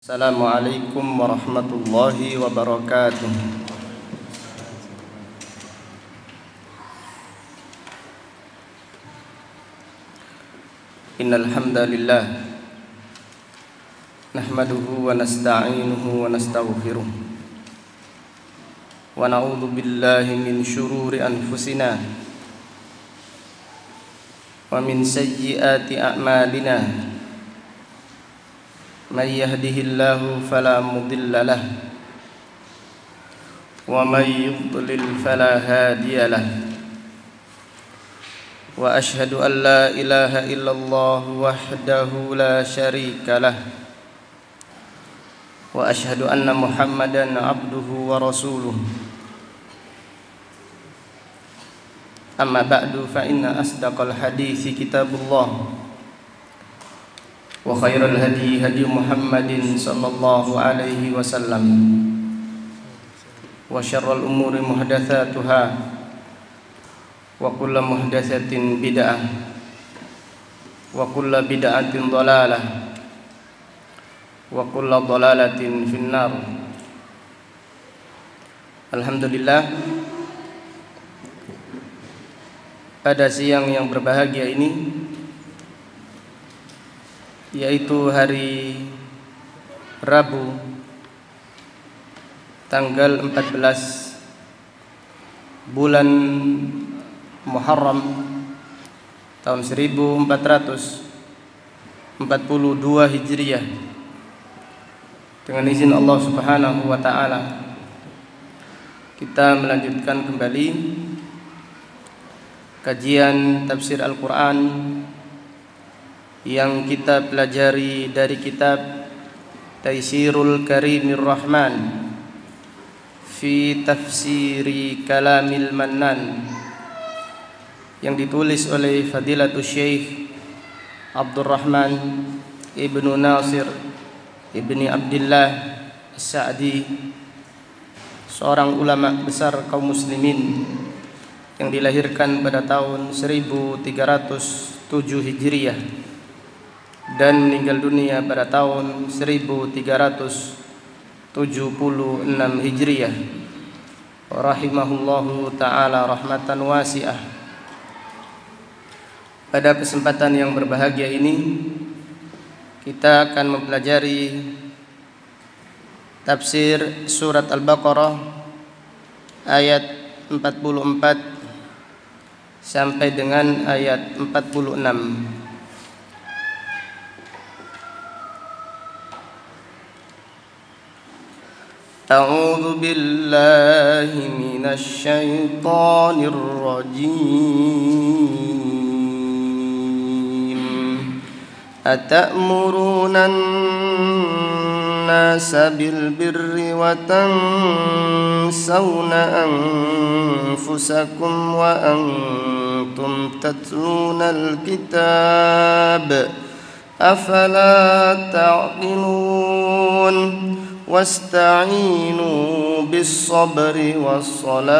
Assalamualaikum warahmatullahi wabarakatuh. Innal hamdalillah nahmaduhu wa nasta'inuhu wa nastaghfiruh wa na'udzu billahi min shururi anfusina wa min sayyiati a'malina. Man yahdihillahu fala mudilla lahu wa man yudlil fala hadiya lahu. Wa ashhadu an la ilaha illallah wahdahu la syarika lah. Wa ashhadu anna Muhammadan abduhu wa rasuluh. Amma ba'du fa inna asdaqal hadithi kitabullah wa khairal hadi hadi Muhammadin sallallahu alaihi wasallam wa syarrul umuri muhdatsatuha wa kullu muhdatsatin bid'ah wa kullu bid'atin dhalalah wa kullu dhalalatin finnar. Alhamdulillah, pada siang yang berbahagia ini, yaitu hari Rabu tanggal 14 bulan Muharram tahun 1442 Hijriah, dengan izin Allah Subhanahu wa taala kita melanjutkan kembali kajian tafsir Al-Qur'an yang kita pelajari dari kitab Taisirul Karimir Rahman fi Tafsiri Kalamil Mannan, yang ditulis oleh Fadilatul Syekh Abdurrahman Ibnu Nasir Ibni Abdillah As-Sa'di, seorang ulama besar kaum muslimin yang dilahirkan pada tahun 1307 Hijriah dan meninggal dunia pada tahun 1376 Hijriah, rahimahullahu ta'ala rahmatan wasi'ah. Pada kesempatan yang berbahagia ini kita akan mempelajari tafsir surat Al-Baqarah ayat 44 sampai dengan ayat 46. A'udzu billahi minasy syaithanir rajim. Atamuruna an-nasa bil birri wa tansawna anfusakum wa antum tatluna al-kitab afala ta'qilun. Wasta'inu bis-sabri was-salah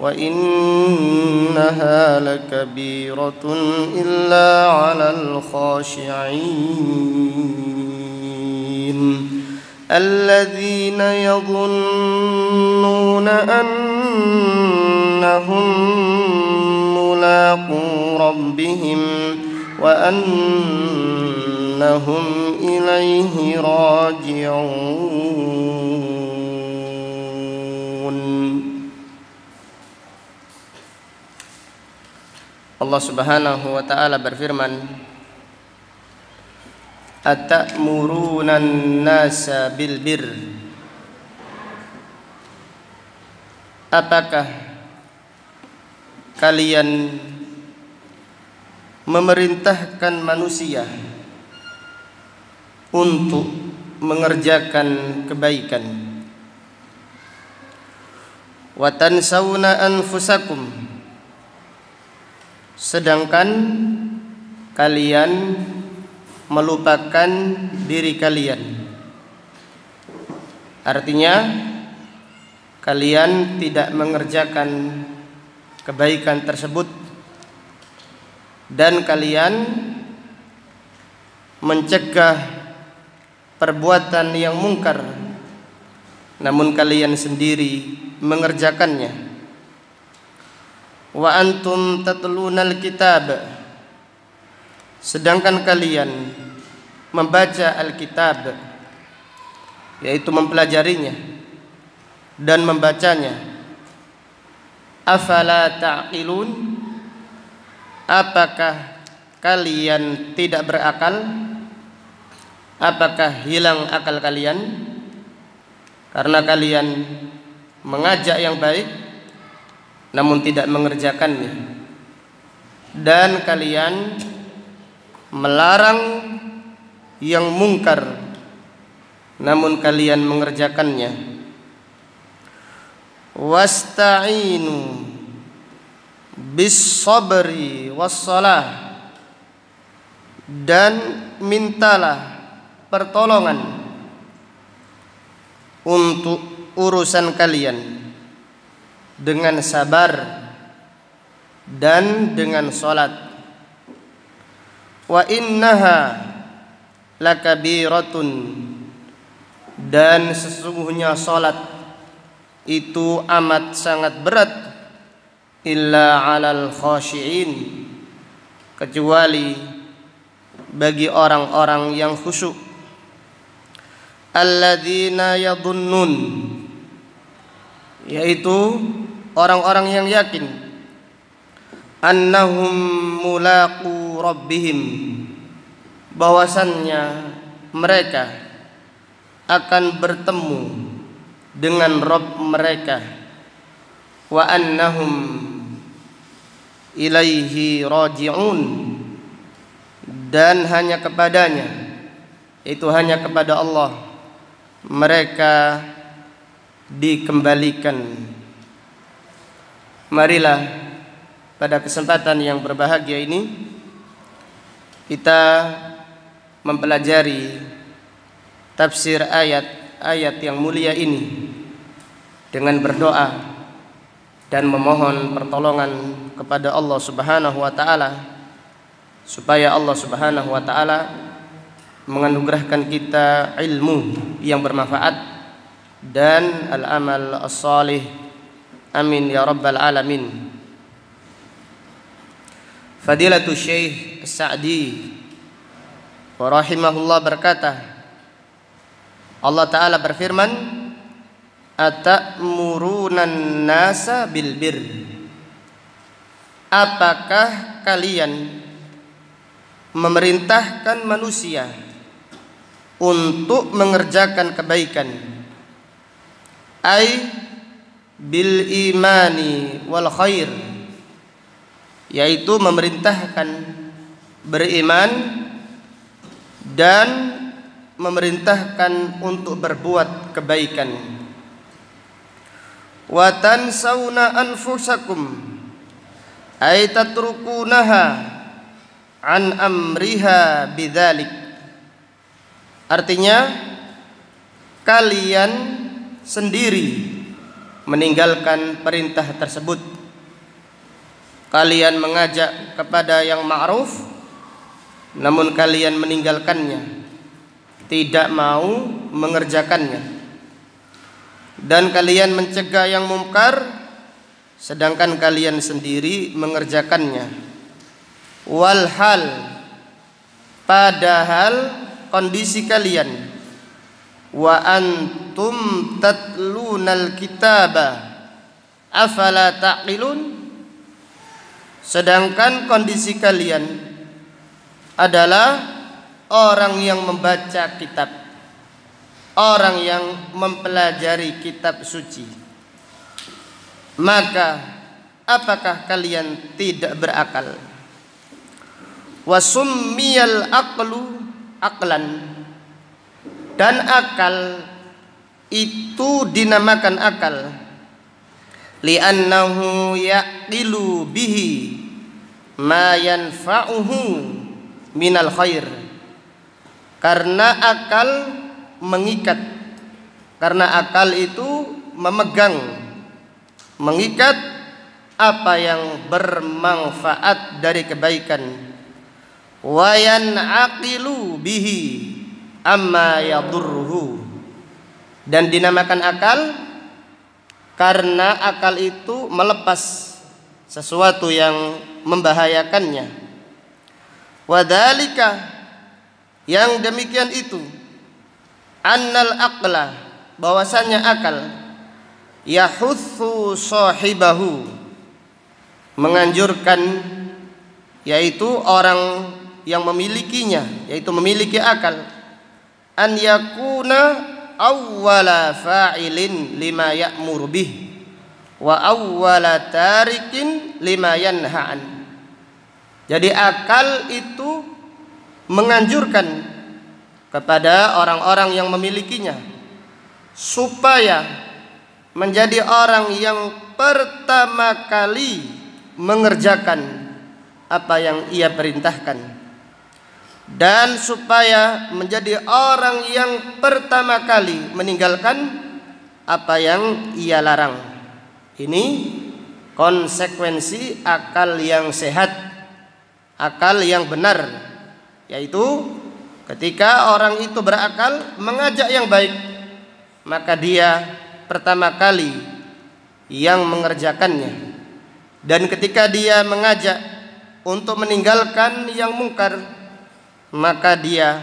wa innaha lakabiratun illa 'alal khashi'in alladzina yadhunnuna annahum mulaqu rabbihim wa annahum ilaihi raji'un. Allah Subhanahu wa ta'ala berfirman, Atamuruna an-nasa bil birr. Apakah kalian memerintahkan manusia untuk mengerjakan kebaikan, wa tansawna anfusakum, sedangkan kalian melupakan diri kalian. Artinya kalian tidak mengerjakan kebaikan tersebut dan kalian mencegah perbuatan yang mungkar, namun kalian sendiri mengerjakannya. Wa antum tatlunal kitab, sedangkan kalian membaca Alkitab, yaitu mempelajarinya dan membacanya. Afala ta'qilun, apakah kalian tidak berakal? Apakah hilang akal kalian karena kalian mengajak yang baik namun tidak mengerjakannya, dan kalian melarang yang mungkar namun kalian mengerjakannya? Wasta'inu bis sabri wassalah, dan mintalah pertolongan untuk urusan kalian dengan sabar dan dengan salat. Wa innaha lakabiratun, dan sesungguhnya salat itu amat sangat berat, illa 'alal khashi'in, kecuali bagi orang-orang yang khusyuk. Alladzina yadhunnun, yaitu orang-orang yang yakin, annahum mulaqu rabbihim, bahwasannya mereka akan bertemu dengan Rabb mereka. Wa annahum ilaihi raji'un, dan hanya kepadanya, itu hanya kepada Allah, mereka dikembalikan. Marilah pada kesempatan yang berbahagia ini kita mempelajari tafsir ayat-ayat yang mulia ini dengan berdoa dan memohon pertolongan kepada Allah Subhanahu wa taala, supaya Allah Subhanahu wa taala menganugerahkan kita ilmu yang bermanfaat dan al-amal as-salih. Amin ya rabbal alamin. Fadilatul Syekh As-Sa'di wa rahimahullah berkata, Allah Ta'ala berfirman, Ata'murunan nasa bil bir, apakah kalian memerintahkan manusia untuk mengerjakan kebaikan? Ai bil imani wal khair, yaitu memerintahkan beriman dan memerintahkan untuk berbuat kebaikan. Wa tansawna anfusakum, ay tatrukunaha an amriha bidzalik, artinya kalian sendiri meninggalkan perintah tersebut. Kalian mengajak kepada yang ma'ruf namun kalian meninggalkannya, tidak mau mengerjakannya, dan kalian mencegah yang mungkar sedangkan kalian sendiri mengerjakannya. Walhal, padahal kondisi kalian, wa antum tatlunal kitaba afala taqilun, sedangkan kondisi kalian adalah orang yang membaca kitab, orang yang mempelajari kitab suci, maka apakah kalian tidak berakal? Wasummiyal aqlu aqlan, dan akal itu dinamakan akal, li'annahu yaqilu bihi ma yanfa'uhu minal khair, karena akal mengikat, karena akal itu memegang, mengikat apa yang bermanfaat dari kebaikan. Wa yan'aqilu bihi, amma yadurruhu. Dan dinamakan akal karena akal itu melepas sesuatu yang membahayakannya. Wadzalika, yang demikian itu, annal aqla, bahwasanya akal, yahutsu sahibahu, menganjurkan, yaitu orang yang memilikinya, yaitu memiliki akal, an yakuna awwala fa'ilin lima ya'mur bih wa awwala tarikin lima yanha an. Jadi akal itu menganjurkan kepada orang-orang yang memilikinya supaya menjadi orang yang pertama kali mengerjakan apa yang ia perintahkan, dan supaya menjadi orang yang pertama kali meninggalkan apa yang ia larang. Ini konsekuensi akal yang sehat, akal yang benar, yaitu ketika orang itu berakal mengajak yang baik, maka dia pertama kali yang mengerjakannya. Dan ketika dia mengajak untuk meninggalkan yang mungkar, maka dia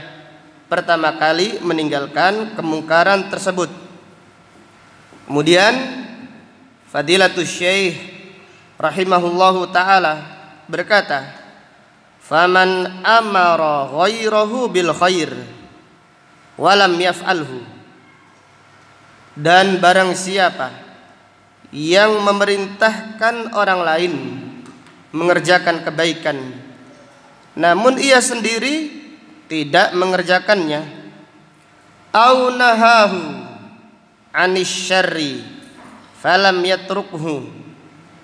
pertama kali meninggalkan kemungkaran tersebut. Kemudian Fadilatul Syekh rahimahullahu ta'ala berkata, faman amara ghairahu bil khair walam yaf'alhu, dan barang siapa yang memerintahkan orang lain mengerjakan kebaikan namun ia sendiri tidak mengerjakannya, au nahahu anis syarri falam yatrukhu,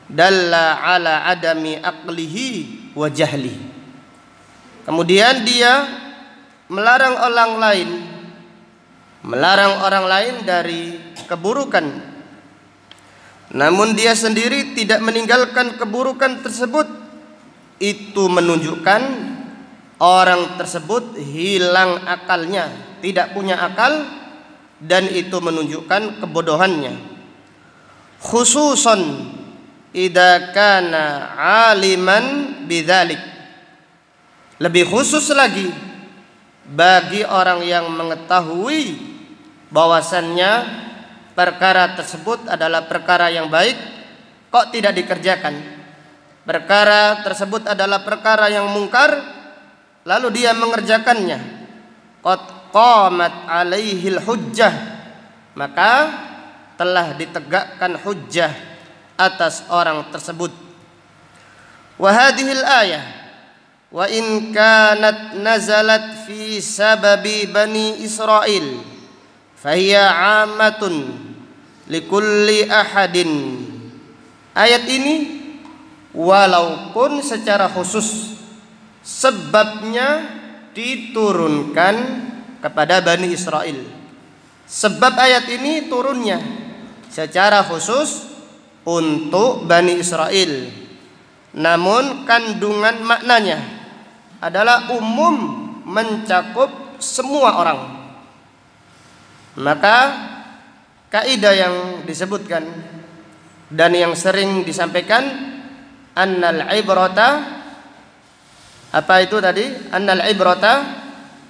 dalla ala adami aqlihi wa jahli. Kemudian dia melarang orang lain dari keburukan, namun dia sendiri tidak meninggalkan keburukan tersebut, itu menunjukkan orang tersebut hilang akalnya, tidak punya akal, dan itu menunjukkan kebodohannya. Khususan idza kana aliman bidzalik, lebih khusus lagi bagi orang yang mengetahui bahwasannya perkara tersebut adalah perkara yang baik, kok tidak dikerjakan. Perkara tersebut adalah perkara yang mungkar, lalu dia mengerjakannya. Qad qamat alaihil hujjah, maka telah ditegakkan hujjah atas orang tersebut. Wa hadhil ayah wa in kanat nazalat fi sababi bani Israil fahiya amatun likulli ahadin. Ayat ini walaupun secara khusus sebabnya diturunkan kepada Bani Israel, sebab ayat ini turunnya secara khusus untuk Bani Israel, namun kandungan maknanya adalah umum, mencakup semua orang. Maka kaidah yang disebutkan dan yang sering disampaikan, annal ibrata, apa itu tadi? Annal ibrata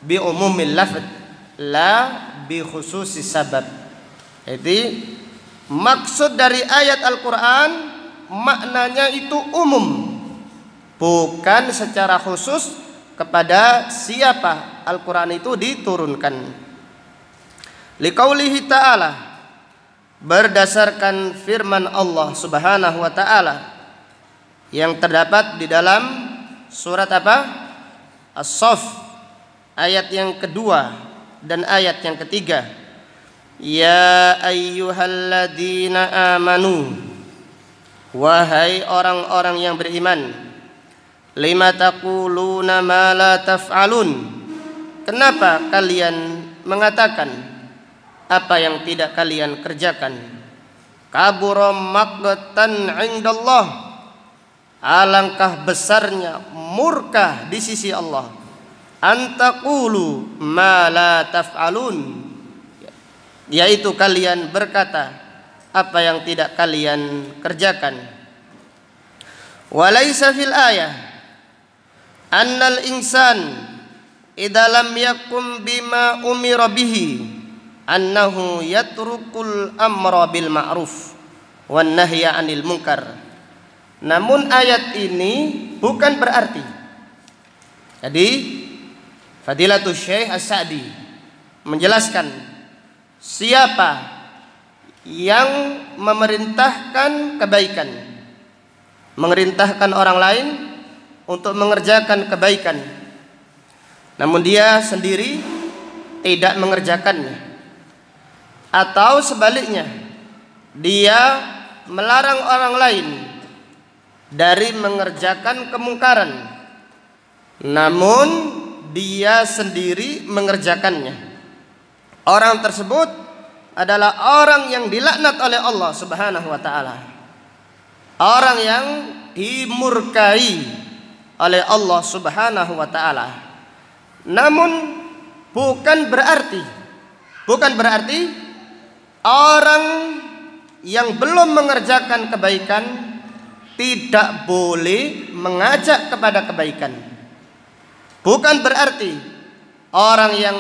bi umumil lafz la bi khususis sabab. Jadi maksud dari ayat Al-Quran maknanya itu umum, bukan secara khusus kepada siapa Al-Quran itu diturunkan. Liqaulihi ta'ala, berdasarkan firman Allah subhanahu wa ta'ala yang terdapat di dalam surat apa? As-Saff ayat yang kedua dan ayat yang ketiga. Ya ayyuhalladzina amanu, wahai orang-orang yang beriman, lima taquluna ma la taf'alun, kenapa kalian mengatakan apa yang tidak kalian kerjakan? Kabura maqtan 'indallah, alangkah besarnya murka di sisi Allah. antaqulu ma la taf'alun, yaitu kalian berkata apa yang tidak kalian kerjakan. Walaysa fil ayah annal insan idza lam yakum bima umira bihi annahu yatrukul amra bil ma'ruf wan nahya 'anil munkar. Namun ayat ini bukan berarti, jadi Fadilatul Syekh As-Sa'di menjelaskan siapa yang memerintahkan kebaikan, memerintahkan orang lain untuk mengerjakan kebaikan, namun dia sendiri tidak mengerjakannya, atau sebaliknya dia melarang orang lain dari mengerjakan kemungkaran, namun dia sendiri mengerjakannya. Orang tersebut adalah orang yang dilaknat oleh Allah Subhanahu wa taala, orang yang dimurkai oleh Allah Subhanahu wa taala. Namun bukan berarti orang yang belum mengerjakan kebaikan tidak boleh mengajak kepada kebaikan. Bukan berarti orang yang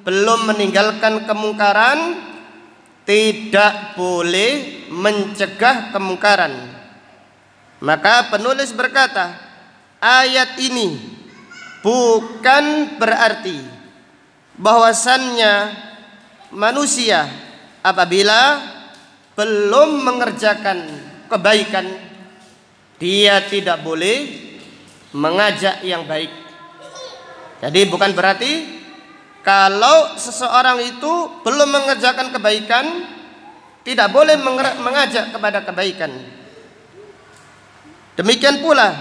belum meninggalkan kemungkaran tidak boleh mencegah kemungkaran. Maka penulis berkata, ayat ini bukan berarti bahwasannya manusia apabila belum mengerjakan kebaikan dia tidak boleh mengajak yang baik. Jadi bukan berarti kalau seseorang itu belum mengerjakan kebaikan tidak boleh mengajak kepada kebaikan. Demikian pula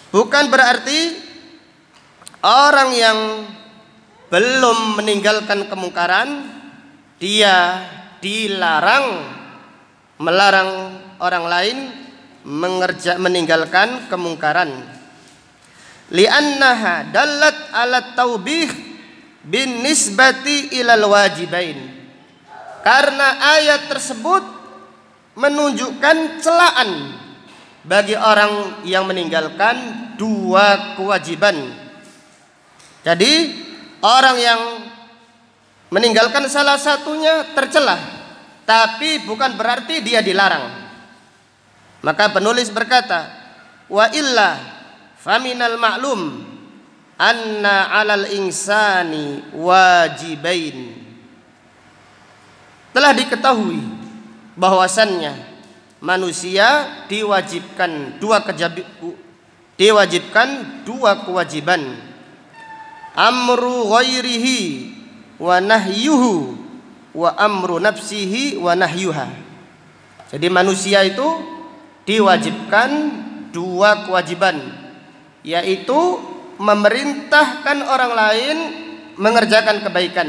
bukan berarti orang yang belum meninggalkan kemungkaran dia dilarang melarang orang lain meninggalkan kemungkaran. Li'annaha dallat ala taubih bin nisbati ilal wajibain. Karena ayat tersebut menunjukkan celaan bagi orang yang meninggalkan dua kewajiban. Jadi orang yang meninggalkan salah satunya tercela, tapi bukan berarti dia dilarang. Maka penulis berkata, wa illa faminal ma'lum anna 'alal insani wajibain. Telah diketahui bahwasannya manusia diwajibkan dua kewajiban. Amru ghairihi wa nahyuhu wa amru nafsihi wa nahyuha. Jadi manusia itu diwajibkan dua kewajiban, yaitu memerintahkan orang lain mengerjakan kebaikan,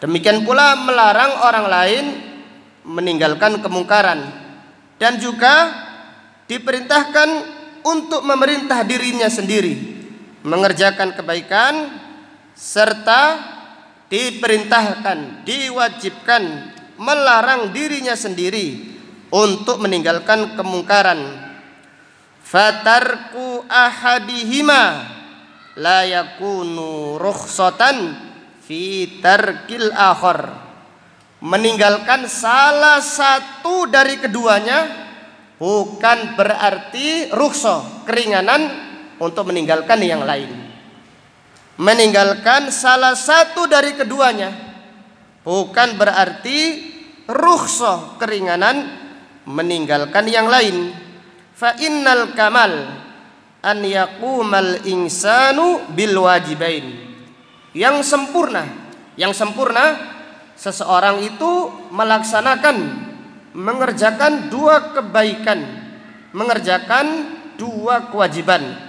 demikian pula melarang orang lain meninggalkan kemungkaran, dan juga diperintahkan untuk memerintah dirinya sendiri mengerjakan kebaikan, serta diperintahkan, diwajibkan melarang dirinya sendiri untuk meninggalkan kemungkaran. Fatarku ahadihima la yakunu rukhsatan fi tarkil akhar. Meninggalkan salah satu dari keduanya bukan berarti rukhsah, keringanan untuk meninggalkan yang lain. Meninggalkan salah satu dari keduanya bukan berarti rukhsah, keringanan meninggalkan yang lain. Fa innal kamal an yaqumal insanu bil wajibain. Yang sempurna seseorang itu melaksanakan, mengerjakan dua kebaikan, mengerjakan dua kewajiban,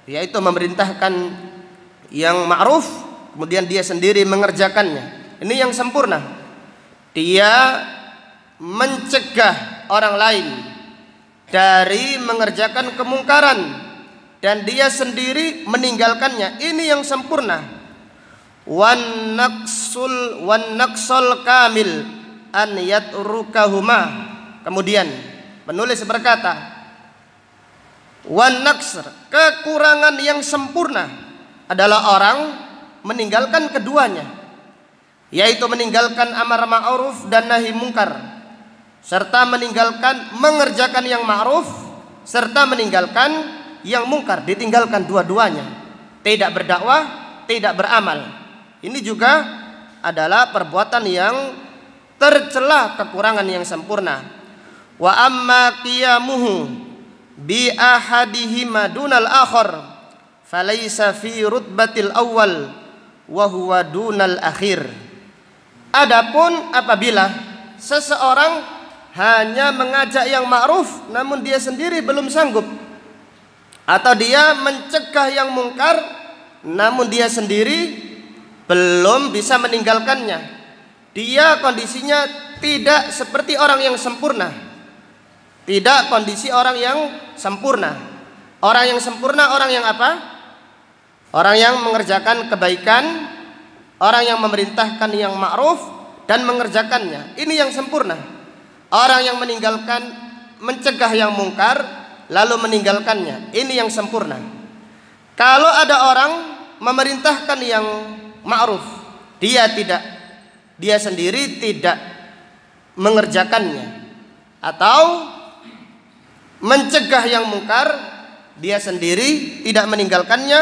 yaitu memerintahkan yang ma'ruf kemudian dia sendiri mengerjakannya. Ini yang sempurna. Dia mencegah orang lain dari mengerjakan kemungkaran, dan dia sendiri meninggalkannya. Ini yang sempurna. Wan naqsul kamil an yatrukahuma. Kemudian penulis berkata, wan naqsr, kekurangan yang sempurna adalah orang meninggalkan keduanya, yaitu meninggalkan amar ma'ruf dan nahi mungkar, serta meninggalkan mengerjakan yang ma'ruf serta meninggalkan yang mungkar, ditinggalkan dua-duanya, tidak berdakwah, tidak beramal. Ini juga adalah perbuatan yang tercela, kekurangan yang sempurna. Wa amma qiyamuhu bi ahadihima dunal akhar falaysa fi rutbatil awwal wa huwa dunal akhir. Adapun apabila seseorang hanya mengajak yang ma'ruf namun dia sendiri belum sanggup, atau dia mencegah yang mungkar namun dia sendiri belum bisa meninggalkannya, dia kondisinya tidak seperti orang yang sempurna, tidak kondisi orang yang sempurna. Orang yang sempurna orang yang apa? Orang yang mengerjakan kebaikan, orang yang memerintahkan yang ma'ruf dan mengerjakannya, ini yang sempurna. Orang yang meninggalkan, mencegah yang mungkar lalu meninggalkannya, ini yang sempurna. Kalau ada orang memerintahkan yang ma'ruf, dia sendiri tidak mengerjakannya, atau mencegah yang mungkar, dia sendiri tidak meninggalkannya,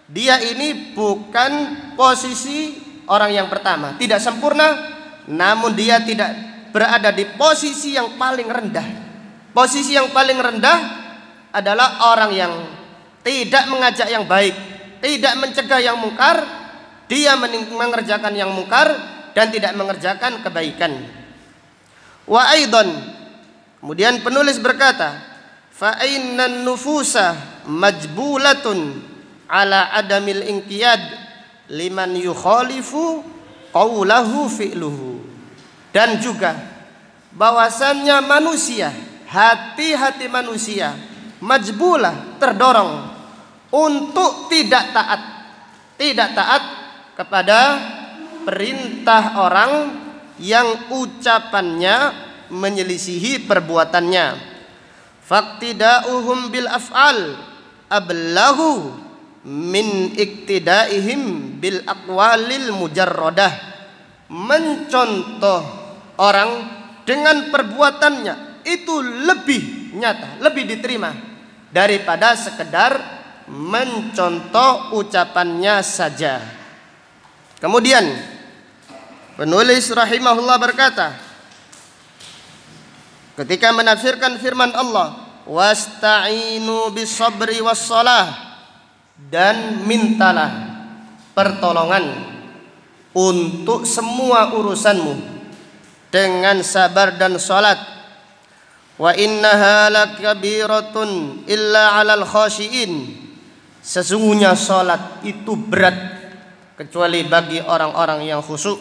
dia ini bukan posisi orang yang pertama, tidak sempurna, namun dia tidak berada di posisi yang paling rendah. Posisi yang paling rendah adalah orang yang tidak mengajak yang baik, tidak mencegah yang mungkar, dia mengerjakan yang mungkar dan tidak mengerjakan kebaikan. Wa aidan, kemudian penulis berkata, fa innan nufusa majbulatun ala adamil inqiyad liman yukhalifu qawlahu fi'luhu. Dan juga bahwasannya manusia, hati-hati manusia majbulah, terdorong untuk tidak taat kepada perintah orang yang ucapannya menyelisihi perbuatannya. Faqtida'uhum bil af'al ablahu min iktidaihim bil aqwalil mujarradah. Mencontoh orang dengan perbuatannya itu lebih nyata, lebih diterima daripada sekedar mencontoh ucapannya saja. Kemudian penulis rahimahullah berkata, ketika menafsirkan firman Allah, wasta'inu bisabri wassalah, dan mintalah pertolongan untuk semua urusanmu dengan sabar dan salat. Wa innaha lakabiratun illa 'alal khashiin. Sesungguhnya salat itu berat kecuali bagi orang-orang yang khusyuk.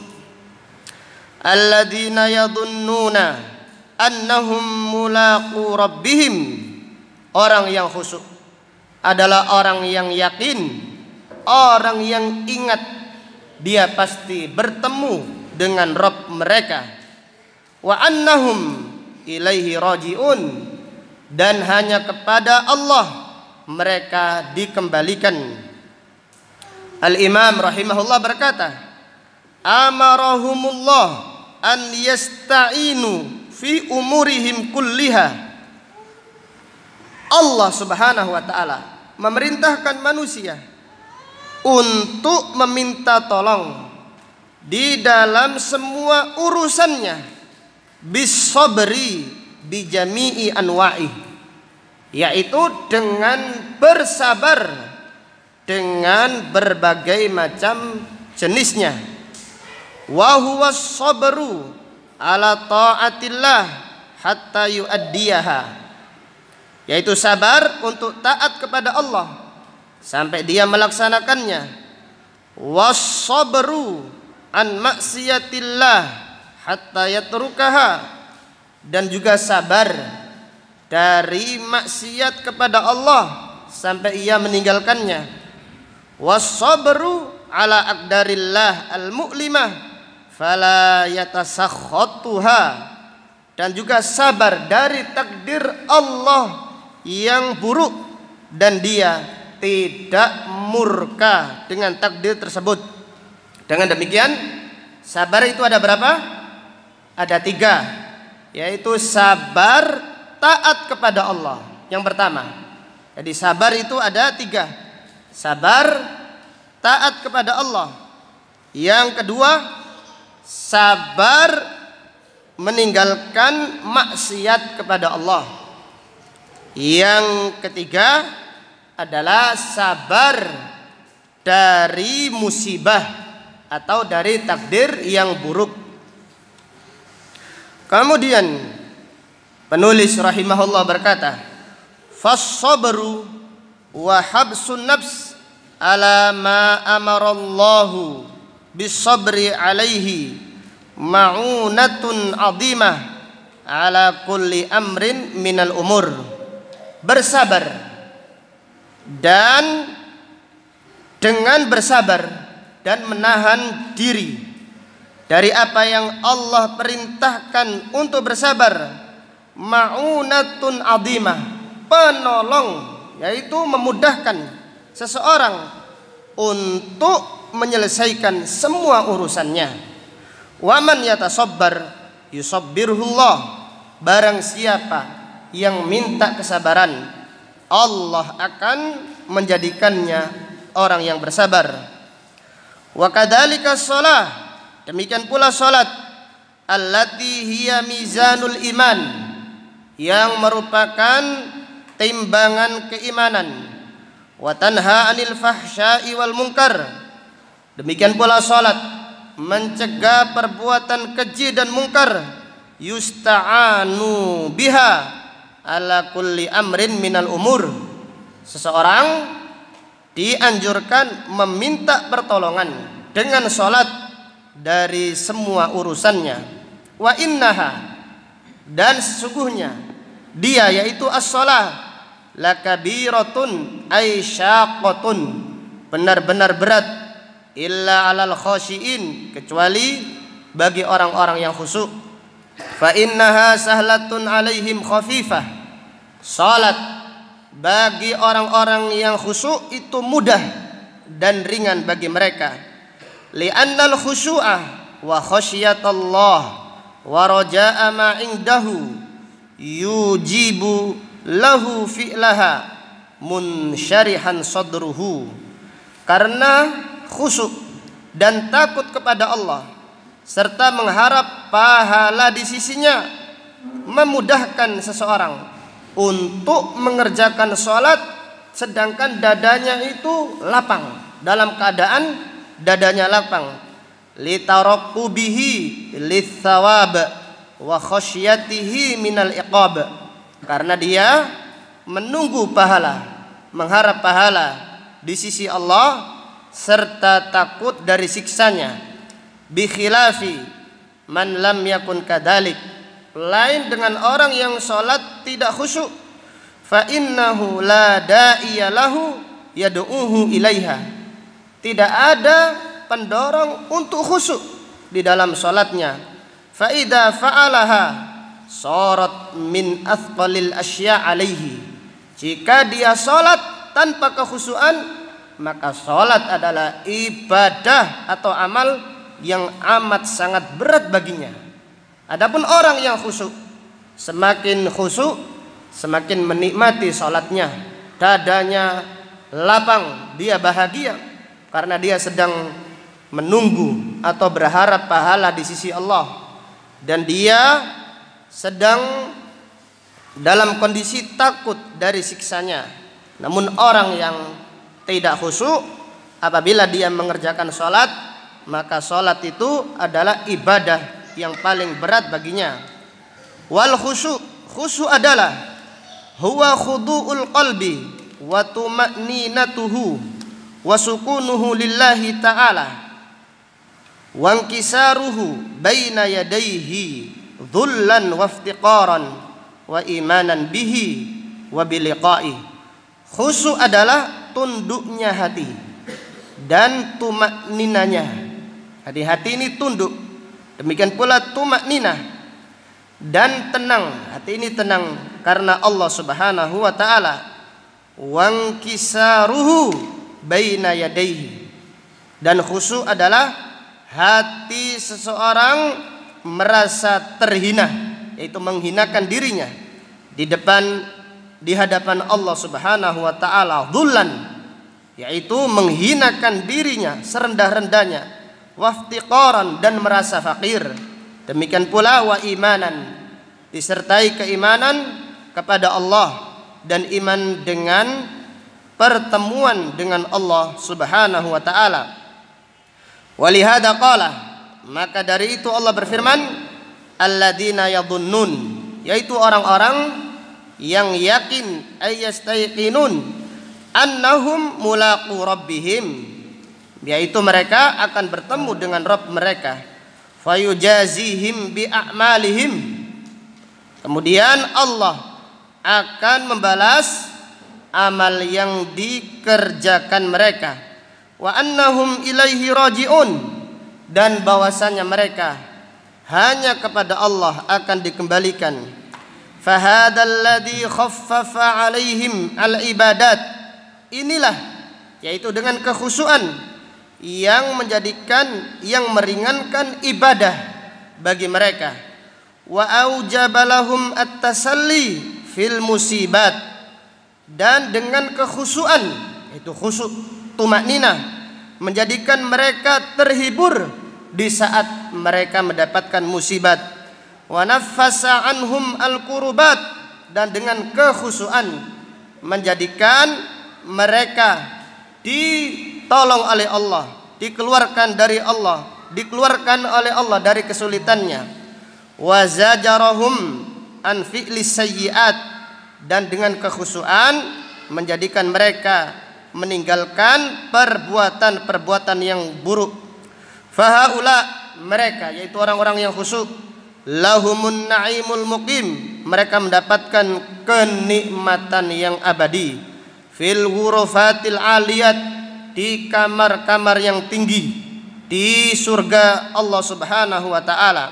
Alladzina yadhunnuna annahum mulaqu rabbihim. Orang yang khusyuk adalah orang yang yakin, orang yang ingat dia pasti bertemu dengan Rabb mereka. Wa annahum ilaihi rajiun, dan hanya kepada Allah mereka dikembalikan. Al-Imam rahimahullah berkata, amarahumullah an yasta'inu fi umurihim kulliha. Allah subhanahu wa ta'ala memerintahkan manusia untuk meminta tolong di dalam semua urusannya, bisabri bijami'i anwa'i, yaitu dengan bersabar dengan berbagai macam jenisnya. Wa huwa sabru ala ta'atillah hatta yu'addiyaha, yaitu sabar untuk taat kepada Allah sampai dia melaksanakannya. Was sabru an maksiatillah hatta yatrukaha, dan juga sabar dari maksiat kepada Allah sampai ia meninggalkannya. Was-sabru ala aqdarillah al-mu'limah fala yatasakhatuha, dan juga sabar dari takdir Allah yang buruk dan dia tidak murka dengan takdir tersebut. Dengan demikian, sabar itu ada berapa? Ada 3, yaitu sabar taat kepada Allah. Yang pertama, jadi sabar itu ada 3. Sabar taat kepada Allah. Yang kedua, sabar meninggalkan maksiat kepada Allah. Yang ketiga adalah sabar dari musibah atau dari takdir yang buruk. Kemudian penulis rahimahullah berkata, fas-sabru wa habsun nafs ala ma amarallahu bis-sabri alaihi ma'unatun 'azimah ala kulli amrin minal umur. Bersabar, dan dengan bersabar dan menahan diri dari apa yang Allah perintahkan untuk bersabar, ma'unatun 'azimah, penolong, yaitu memudahkan seseorang untuk menyelesaikan semua urusannya. Wa man yatasabbar yusabbirhullah, barang siapa yang minta kesabaran, Allah akan menjadikannya orang yang bersabar. Wa kadzalika shalah, demikian pula salat, allati hiya mizanul iman, yang merupakan timbangan keimanan. Wa tanha 'anil fahsya'i wal munkar, demikian pula salat mencegah perbuatan keji dan mungkar. Yusta'anu biha ala kulli amrin minal umur, seseorang dianjurkan meminta pertolongan dengan salat dari semua urusannya. Wa innaha, dan sesungguhnya dia yaitu as-shalah, lakabiratun ay syaqatun, benar-benar berat, illa alal khashiin, kecuali bagi orang-orang yang khusyuk. Fa innaha sahlatun alaihim khafifah, salat bagi orang-orang yang khusyuk itu mudah dan ringan bagi mereka. Li'annal khusyu'ah wa khasyiyatallah wa raja'a ma indahu yujibu lahu fi'laha munsyarihan sadruhu, karena khusyuk dan takut kepada Allah serta mengharap pahala di sisinya memudahkan seseorang untuk mengerjakan sholat sedangkan dadanya itu lapang, dalam keadaan dadanya lapang. Litaraqqubihi litsawab wa khasyatihi minal iqab, karena dia menunggu pahala, mengharap pahala di sisi Allah serta takut dari siksanya. Bi khilafi man lam yakun kadzalik, lain dengan orang yang salat tidak khusyuk. Fa innahu la da'iya lahu yad'uhu ilaiha, tidak ada pendorong untuk khusyuk di dalam salatnya. Fa idza fa'alaha sarat min athqalil asya' alaihi, jika dia salat tanpa kekhusyuan, maka salat adalah ibadah atau amal yang amat sangat berat baginya. Adapun orang yang khusyuk, semakin khusyuk semakin menikmati salatnya, dadanya lapang, dia bahagia karena dia sedang menunggu atau berharap pahala di sisi Allah, dan dia sedang dalam kondisi takut dari siksanya. Namun orang yang tidak khusyuk, apabila dia mengerjakan salat, maka salat itu adalah ibadah yang paling berat baginya. Wal khusyuk, khusyuk adalah huwa khudu'ul qalbi wa tuma'ninatuhu wa sukunuhu lillahi ta'ala wa inkisaruhu baina yadayhi dhullan wa iftiqaran wa imanan bihi wa biliqa'i. Khusyuk adalah tunduknya hati dan tumakninanya. Hati ini tunduk. Demikian pula tumakninah dan tenang. Hati ini tenang karena Allah Subhanahu wa taala. Wangkisaruhu baina yadayhi. Dan khusyuk adalah hati seseorang merasa terhina, yaitu menghinakan dirinya di hadapan Allah Subhanahu wa taala, dzullan, yaitu menghinakan dirinya serendah-rendahnya, waftiqaran, dan merasa fakir. Demikian pula wa imanan, disertai keimanan kepada Allah dan iman dengan pertemuan dengan Allah Subhanahu wa taala. Walihada qala, maka dari itu Allah berfirman, alladzina yadhunnun, yaitu orang-orang yang yakin, ayastayqinun annahum mulaqu rabbihim, yaitu mereka akan bertemu dengan Rabb mereka, fayujazihim bi a'malihim, kemudian Allah akan membalas amal yang dikerjakan mereka, wa annahum ilaihi raji'un, dan bahwasanya mereka hanya kepada Allah akan dikembalikan. Fahadzal ladzi khaffafa 'alaihim al-ibadat, inilah, yaitu dengan kekhusyuan yang meringankan ibadah bagi mereka. Wa aujaba lahum at-tasalli fil musibat, dan dengan kekhusyuan, yaitu khusyuk tumakninah, menjadikan mereka terhibur di saat mereka mendapatkan musibat. Wa naffasa anhum al-kurubat, dan dengan kekhusyuan menjadikan mereka ditolong oleh Allah, dikeluarkan oleh Allah dari kesulitannya. Wa zajarahum an fi'lis sayyi'at, dan dengan kekhusyuan menjadikan mereka meninggalkan perbuatan-perbuatan yang buruk. Fahaula, mereka, yaitu orang-orang yang khusyuk, lahumun na'imul muqim, mereka mendapatkan kenikmatan yang abadi, fil ghurafatil aliyat, di kamar-kamar yang tinggi di surga Allah Subhanahu wa taala.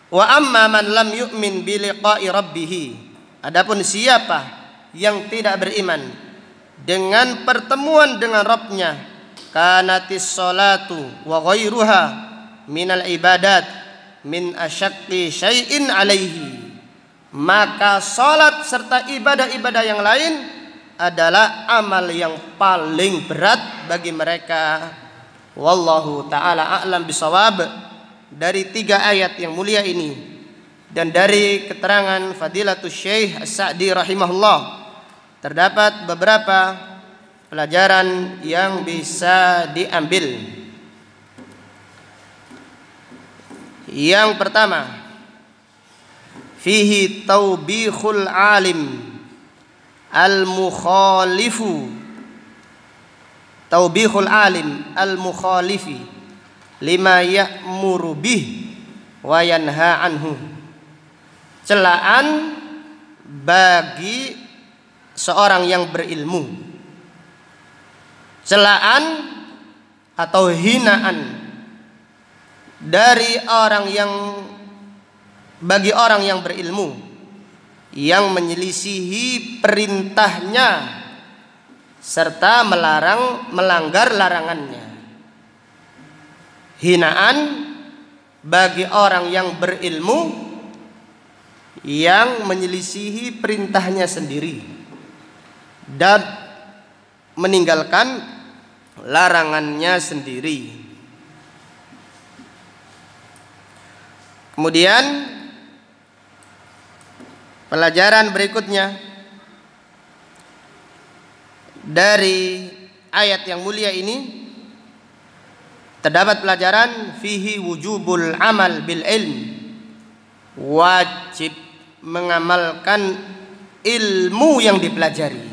Wa amma man lam yu'min bi liqa'i rabbih, adapun siapa yang tidak beriman dengan pertemuan dengan Rabbnya, kanatis salatu wa ghairuha minal ibadat min asyaqqi syai'in alaihi, maka salat serta ibadah-ibadah yang lain adalah amal yang paling berat bagi mereka. Wallahu ta'ala a'lam bisawab. Dari 3 ayat yang mulia ini dan dari keterangan Fadilatul Syekh As-Sa'di rahimahullah, terdapat beberapa pelajaran yang bisa diambil. Yang pertama, fihi taubihul alim al-mukhalifu, taubihul alim al-mukhalifi lima ya'muru bih wa yanha anhu, celaan bagi seorang yang berilmu, celaan atau hinaan bagi orang yang berilmu yang menyelisihi perintahnya serta melanggar larangannya. Hinaan bagi orang yang berilmu yang menyelisihi perintahnya sendiri dan meninggalkan larangannya sendiri. Kemudian pelajaran berikutnya dari ayat yang mulia ini, terdapat pelajaran fihi wujubul amal bil ilm, wajib mengamalkan ilmu yang dipelajari.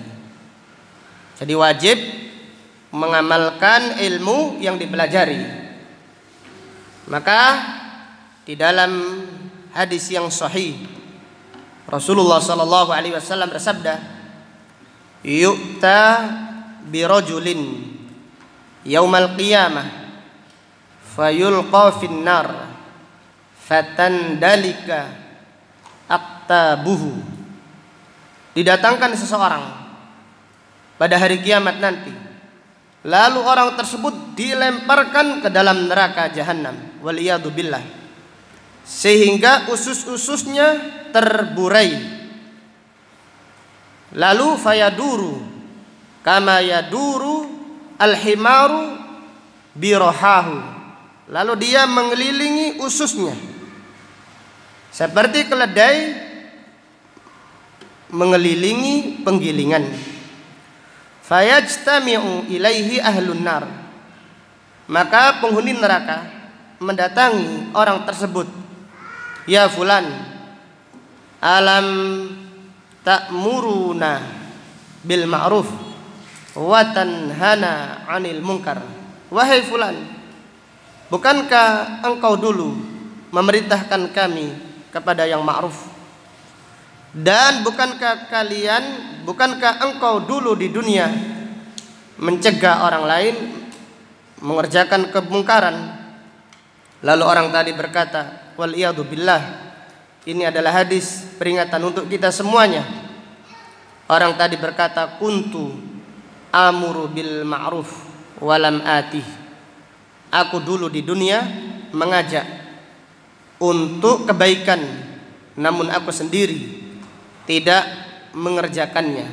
Jadi wajib mengamalkan ilmu yang dipelajari. Maka di dalam hadis yang sahih Rasulullah sallallahu alaihi wasallam bersabda, yu'ta birajulin yaumal qiyamah fayulqa finnar fatandalika aktabuhu. Didatangkan seseorang pada hari kiamat nanti, lalu orang tersebut dilemparkan ke dalam neraka jahanam, waliyadu billah, sehingga usus-ususnya terburai. Lalu fayaduru kama yaduru alhimaru birohahu, lalu dia mengelilingi ususnya seperti keledai mengelilingi penggilingan. Fayajtami'u ilaihi ahlun nar, maka penghuni neraka mendatangi orang tersebut. Ya fulan, alam ta'muruna bil ma'ruf wa tanhana 'anil munkar. Wahai fulan, bukankah engkau dulu memerintahkan kami kepada yang ma'ruf? Dan bukankah engkau dulu di dunia mencegah orang lain mengerjakan kemungkaran? Lalu orang tadi berkata, wal iyadu billah, ini adalah hadis peringatan untuk kita semuanya. Orang tadi berkata, kuntu amuru bil ma'ruf walam atih. Aku dulu di dunia mengajak untuk kebaikan, namun aku sendiri tidak mengerjakannya.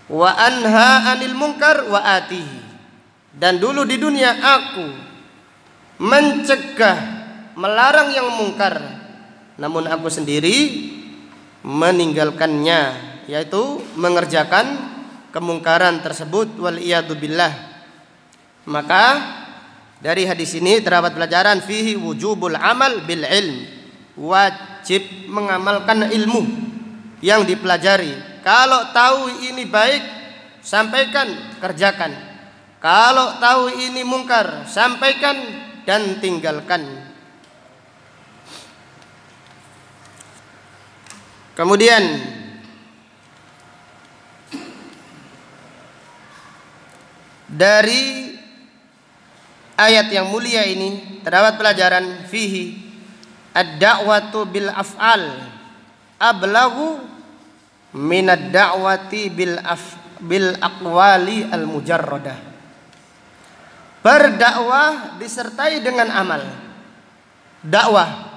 Wa anha anil munkar wa atihi, dan dulu di dunia aku mencegah, melarang yang mungkar, namun aku sendiri meninggalkannya, yaitu mengerjakan kemungkaran tersebut, wal iyadu billah. Maka dari hadis ini terdapat pelajaran fihi wujubul amal bil ilm, wajib mengamalkan ilmu yang dipelajari. Kalau tahu ini baik, sampaikan, kerjakan. Kalau tahu ini mungkar, sampaikan dan tinggalkan. Kemudian dari ayat yang mulia ini terdapat pelajaran fihi ad-da'watu bil af'al ablagu minad da'wati bil aqwali al mujarradah. Berdakwah disertai dengan amal. Dakwah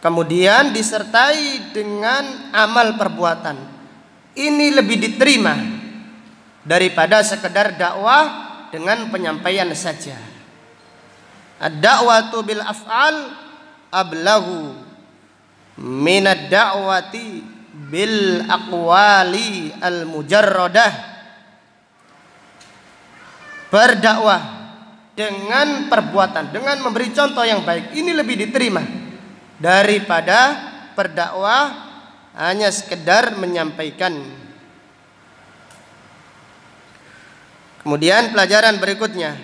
kemudian disertai dengan amal perbuatan, ini lebih diterima daripada sekedar dakwah dengan penyampaian saja. Ad-da'watu bil af'al ablagu minad da'wati bil aqwali al mujarradah. Berdakwah dengan perbuatan, dengan memberi contoh yang baik, ini lebih diterima daripada berdakwah hanya sekedar menyampaikan. Kemudian pelajaran berikutnya,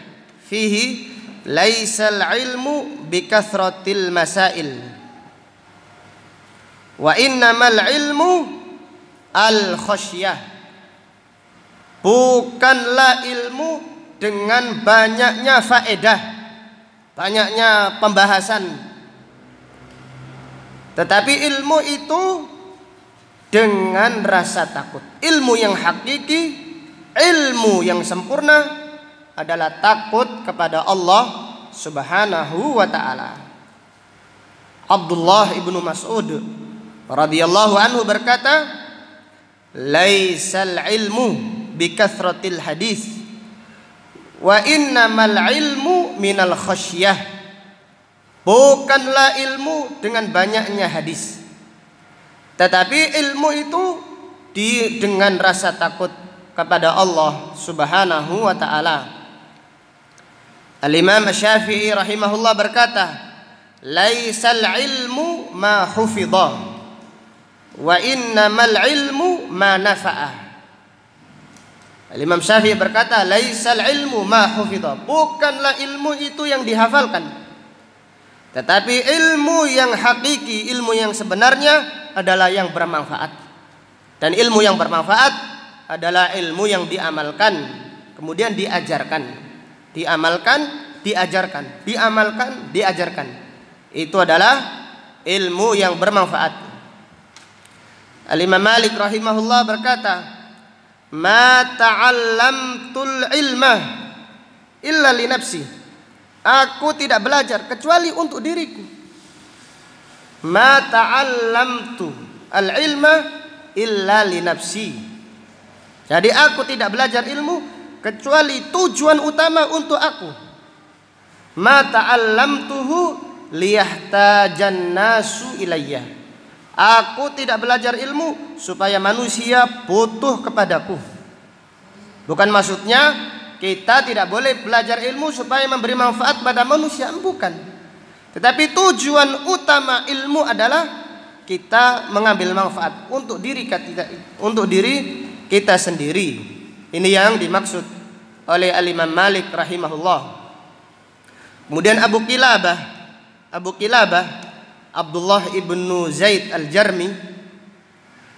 fihi laisal ilmu bikathratil masail wa innamal ilmu al khasyah. Bukanlah ilmu dengan banyaknya faedah, banyaknya pembahasan, tetapi ilmu itu dengan rasa takut. Ilmu yang hakiki, ilmu yang sempurna adalah takut kepada Allah Subhanahu wa ta'ala. Abdullah ibnu Mas'ud radhiyallahu anhu berkata, laisal ilmu bikathratil hadis wa innamal ilmu minal khasyah. Bukanlah ilmu dengan banyaknya hadis, tetapi ilmu itu dengan rasa takut kepada Allah Subhanahu wa ta'ala. Al-Imam Syafi'i rahimahullah berkata, laisal ilmu ma hufidha wa innamal ilmu ma nafa'ah. Al-Imam Syafi'i berkata, laisal ilmu ma hufidha, bukanlah ilmu itu yang dihafalkan, tetapi ilmu yang hakiki, ilmu yang sebenarnya adalah yang bermanfaat. Dan ilmu yang bermanfaat adalah ilmu yang diamalkan, kemudian diajarkan. Diamalkan, diajarkan. Diamalkan, diajarkan. Itu adalah ilmu yang bermanfaat. Al-Imam Malik rahimahullah berkata, "Ma ta'allamtul ilma illa li nafsi." Aku tidak belajar kecuali untuk diriku. Ma ta'allamtu al-ilma illa li nafsi. Jadi aku tidak belajar ilmu kecuali tujuan utama untuk aku. Ma ta'allamtuhu liyahtajan nasu ilayya. Aku tidak belajar ilmu supaya manusia butuh kepadaku. Bukan maksudnya kita tidak boleh belajar ilmu supaya memberi manfaat pada manusia, bukan. Tetapi tujuan utama ilmu adalah kita mengambil manfaat untuk diri kita sendiri. Ini yang dimaksud oleh Al-Imam Malik rahimahullah. Kemudian Abu Qilabah Abdullah ibnu Zaid al-Jarmi,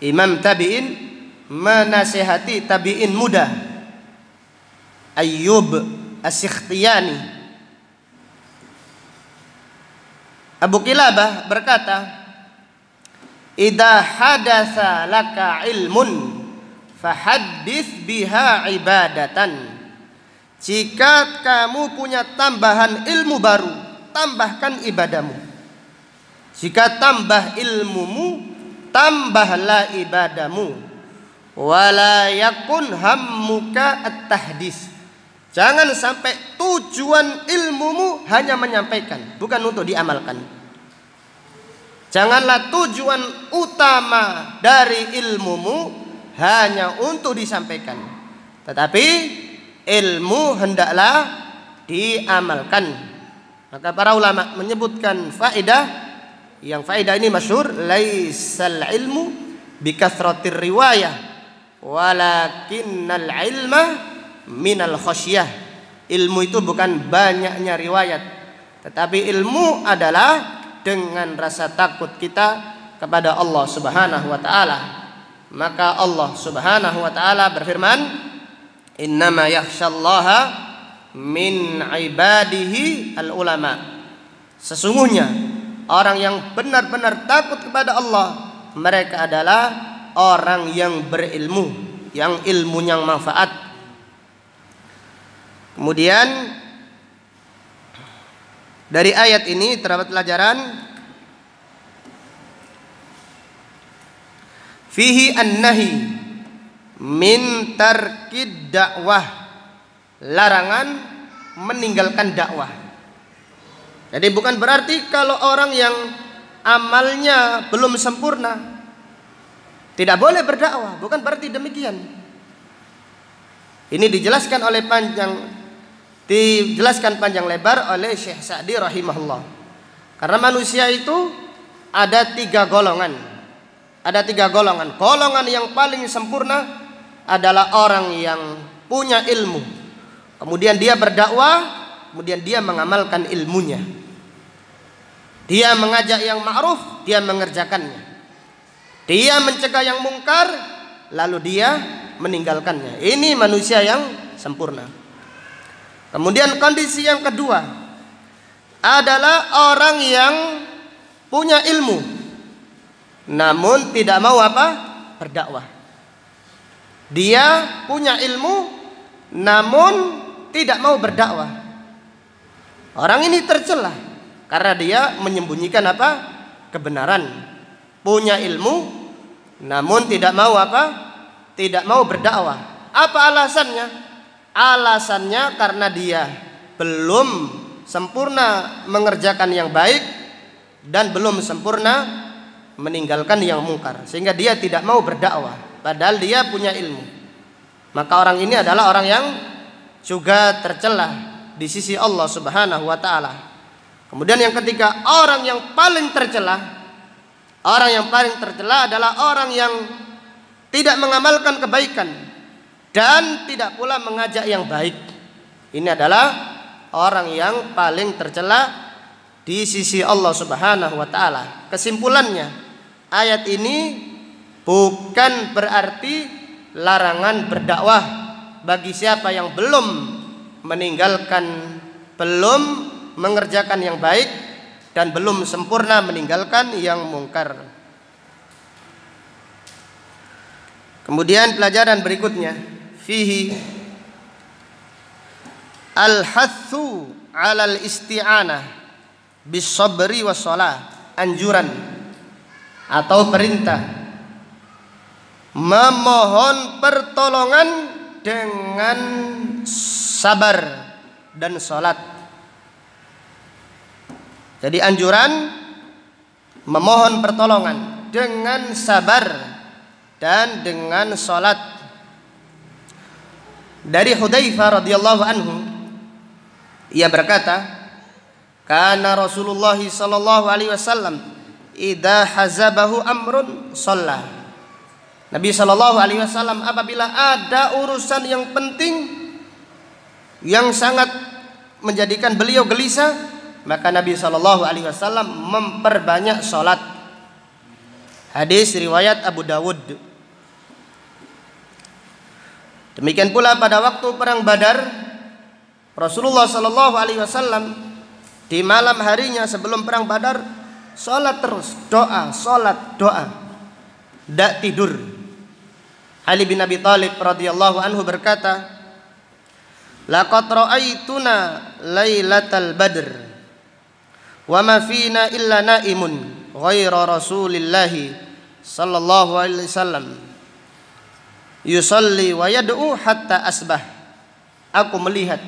imam tabi'in, menasihati tabi'in muda Ayyub As-Sikhtiyani. Abu Qilabah berkata, "Idza hadatsa laka ilmun fahaddits biha ibadatan." Jika kamu punya tambahan ilmu baru, tambahkan ibadahmu. Jika tambah ilmumu, tambahlah ibadahmu. Wala yakun hammuka at-tahdits. Jangan sampai tujuan ilmumu hanya menyampaikan, bukan untuk diamalkan. Janganlah tujuan utama dari ilmumu hanya untuk disampaikan, tetapi ilmu hendaklah diamalkan. Maka para ulama menyebutkan faedah, yang faedah ini masyhur, laisal ilmu bikathratir riwayah walakinnal ilma minal khasyah. Ilmu itu bukan banyaknya riwayat, tetapi ilmu adalah dengan rasa takut kita kepada Allah Subhanahu wa taala. Maka Allah Subhanahu wa taala berfirman, "Innama yakhsyallaha min ibadihi al-ulama." Sesungguhnya orang yang benar-benar takut kepada Allah, mereka adalah orang yang berilmu, yang ilmunya manfaat. Kemudian dari ayat ini terdapat pelajaran fihi an-nahi min tarkid dakwah, larangan meninggalkan dakwah. Jadi bukan berarti kalau orang yang amalnya belum sempurna tidak boleh berdakwah, bukan berarti demikian. Ini dijelaskan panjang lebar oleh Syekh Sa'di rahimahullah. Karena manusia itu ada tiga golongan. Golongan yang paling sempurna adalah orang yang punya ilmu, kemudian dia berdakwah, kemudian dia mengamalkan ilmunya. Dia mengajak yang ma'ruf, dia mengerjakannya. Dia mencegah yang mungkar, lalu dia meninggalkannya. Ini manusia yang sempurna. Kemudian kondisi yang kedua adalah orang yang punya ilmu namun tidak mau berdakwah. Dia punya ilmu namun tidak mau berdakwah. Orang ini tercela karena dia menyembunyikan kebenaran. Punya ilmu namun tidak mau tidak mau berdakwah. Apa alasannya? Alasannya karena dia belum sempurna mengerjakan yang baik dan belum sempurna meninggalkan yang mungkar, sehingga dia tidak mau berdakwah padahal dia punya ilmu. Maka orang ini adalah orang yang juga tercela di sisi Allah Subhanahu wa taala. Kemudian yang ketiga, orang yang paling tercela adalah orang yang tidak mengamalkan kebaikan dan tidak pula mengajak yang baik. Ini adalah orang yang paling tercela di sisi Allah Subhanahu wa taala. Kesimpulannya, ayat ini bukan berarti larangan berdakwah bagi siapa yang belum mengerjakan yang baik dan belum sempurna meninggalkan yang mungkar. Kemudian pelajaran berikutnya, fihi al-hathu 'alal isti'anah bis sabri was shalah, anjuran atau perintah memohon pertolongan dengan sabar dan salat. Jadi anjuran memohon pertolongan dengan sabar dan dengan salat. Dari Hudzaifah radhiyallahu anhu, ia berkata, kana Rasulullah sallallahu alaihi wasallam idza hazabahu amrun shalla. Nabi sallallahu alaihi wasallam apabila ada urusan yang penting yang sangat menjadikan beliau gelisah, maka Nabi sallallahu alaihi wasallam memperbanyak salat. Hadis riwayat Abu Dawud. Demikian pula pada waktu perang Badar, Rasulullah sallallahu alaihi wasallam di malam harinya sebelum perang Badar salat terus, salat doa, tidak tidur. Ali bin Abi Thalib radhiyallahu anhu berkata, laqad ra'aituna lailatal badr wa ma fina illa naimun ghaira Rasulillahi sallallahu alaihi wasallam yusalli wa yad'u hatta asbah. Aku melihat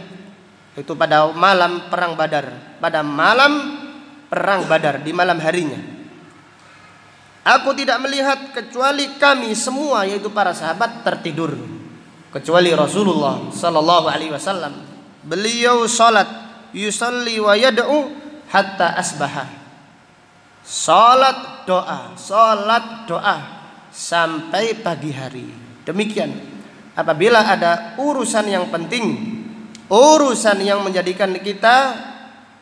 itu pada malam perang Badar, di malam harinya. Aku tidak melihat kecuali kami semua, yaitu para sahabat, tertidur, kecuali Rasulullah sallallahu alaihi wasallam. Beliau salat, yusalli wa yad'u hatta asbaha. Salat doa sampai pagi hari. Demikian apabila ada urusan yang penting, urusan yang menjadikan kita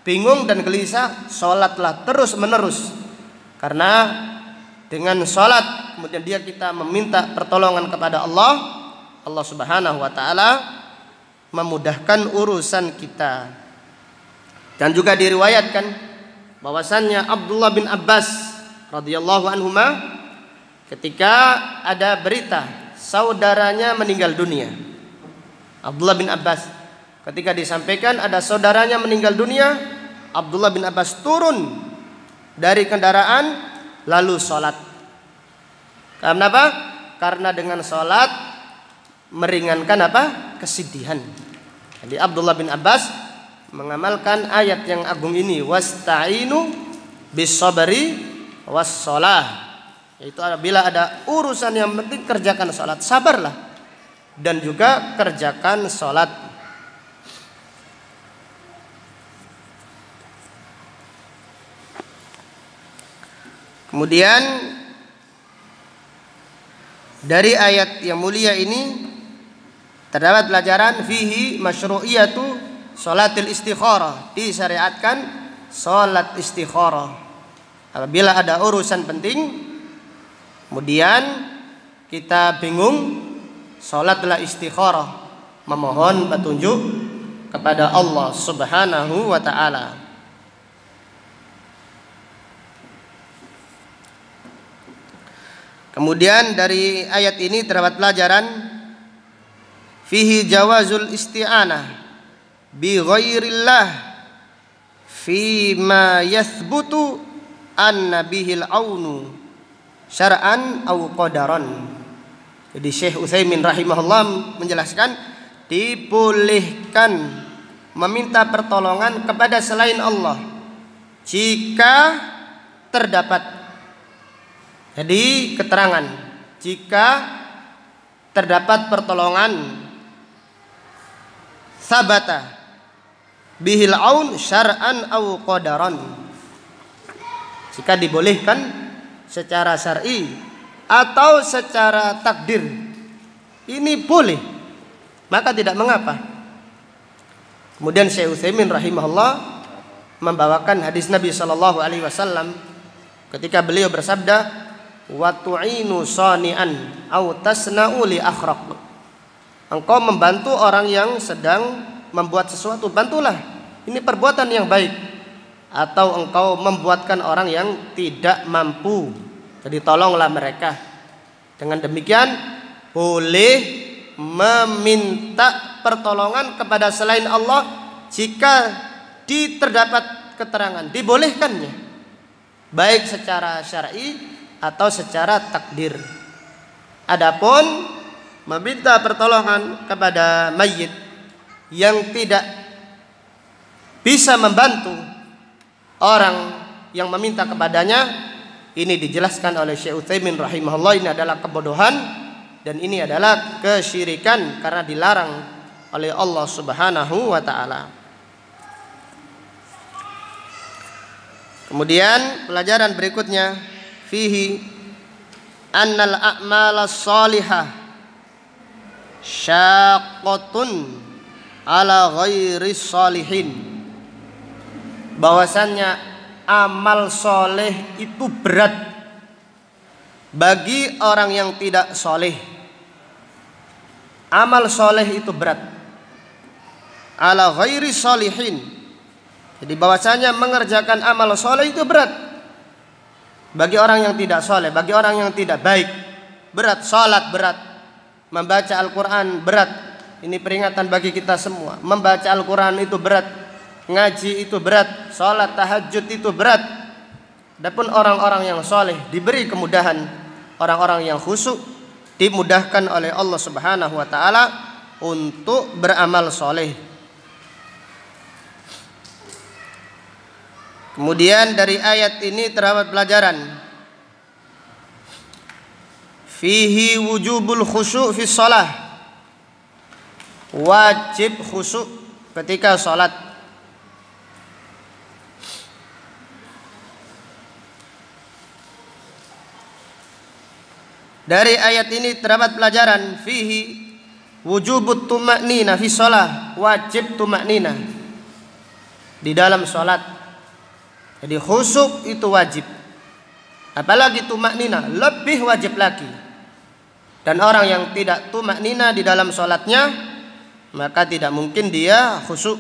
bingung dan gelisah, salatlah terus menerus. Karena dengan salat kemudian kita meminta pertolongan kepada Allah, Allah Subhanahu wa taala memudahkan urusan kita. Dan juga diriwayatkan bahwasannya Abdullah bin Abbas radhiyallahu anhuma ketika ada berita saudaranya meninggal dunia. Abdullah bin Abbas ketika disampaikan ada saudaranya meninggal dunia, Abdullah bin Abbas turun dari kendaraan lalu sholat. Karena apa? Karena dengan sholat meringankan apa? Kesedihan. Jadi Abdullah bin Abbas mengamalkan ayat yang agung ini, wasta'inu bis sabri was shalah. Itu apabila ada urusan yang penting kerjakan sholat, sabarlah, dan juga kerjakan sholat. Kemudian dari ayat yang mulia ini terdapat pelajaran fihi masyru'iyatu sholatil istikharah, disyariatkan sholat istikharah. Apabila ada urusan penting kemudian kita bingung, salatlah istikharah, memohon petunjuk kepada Allah Subhanahu wa taala. Kemudian dari ayat ini terdapat pelajaran fihi jawazul isti'anah bi ghairillah fi ma yathbutu anna bihil aunu syar'an au qadaran. Jadi Syekh Utsaimin rahimahullah menjelaskan dibolehkan meminta pertolongan kepada selain Allah jika terdapat, jadi keterangan jika terdapat pertolongan sabata bihil aun syar'an au qadaran, jika dibolehkan secara syar'i atau secara takdir, ini boleh, maka tidak mengapa. Kemudian Syekh Utsaimin rahimahullah membawakan hadis Nabi sallallahu alaihi wasallam ketika beliau bersabda, wa tu'inu sani'an au tasna'u li akhraq. Engkau membantu orang yang sedang membuat sesuatu, bantulah. Ini perbuatan yang baik. Atau engkau membuatkan orang yang tidak mampu, jadi tolonglah mereka. Dengan demikian boleh meminta pertolongan kepada selain Allah jika terdapat keterangan dibolehkannya, baik secara syar'i atau secara takdir. Adapun meminta pertolongan kepada mayit yang tidak bisa membantu orang yang meminta kepadanya, ini dijelaskan oleh Syekh Utsaimin rahimahullah, ini adalah kebodohan dan ini adalah kesyirikan karena dilarang oleh Allah Subhanahu wa taala. Kemudian pelajaran berikutnya, fihi annal a'mala shalihah syaqqatun ala ghairi shalihin. Bahwasannya amal soleh itu berat bagi orang yang tidak soleh. Amal soleh itu berat ala ghairi shalihin. Jadi bahwasanya mengerjakan amal soleh itu berat bagi orang yang tidak soleh, bagi orang yang tidak baik. Berat, salat berat, membaca Al-Quran berat. Ini peringatan bagi kita semua. Membaca Al-Quran itu berat, ngaji itu berat, salat tahajud itu berat. Adapun orang-orang yang soleh diberi kemudahan, orang-orang yang khusyuk dimudahkan oleh Allah Subhanahu wa taala untuk beramal soleh. Kemudian dari ayat ini terdapat pelajaran, fihi wujubul khusyuk fi shalah, wajib khusyuk ketika salat. Dari ayat ini terdapat pelajaran, fihi wujubut tuma'nina fi shalah, wajib tuma'nina di dalam salat. Jadi khusyuk itu wajib, apalagi tumaknina lebih wajib lagi. Dan orang yang tidak tumaknina di dalam sholatnya, maka tidak mungkin dia khusyuk.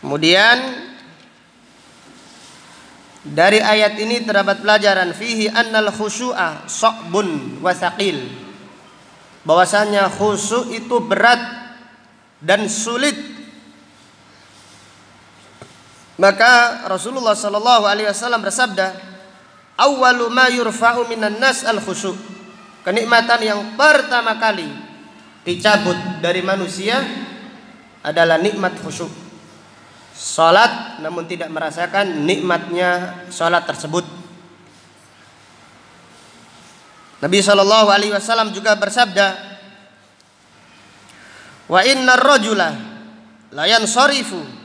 Kemudian dari ayat ini terdapat pelajaran, fihi annal khusyu'a sa'bun wa thaqil. Bahwasanya khusyuk itu berat dan sulit. Maka Rasulullah sallallahu alaihi wasallam bersabda, awwalu ma yurfa'u minan nas al khusyuk. Kenikmatan yang pertama kali dicabut dari manusia adalah nikmat khusyuk. Salat namun tidak merasakan nikmatnya salat tersebut. Nabi sallallahu alaihi wasallam juga bersabda, wa innar rajula la yansarifu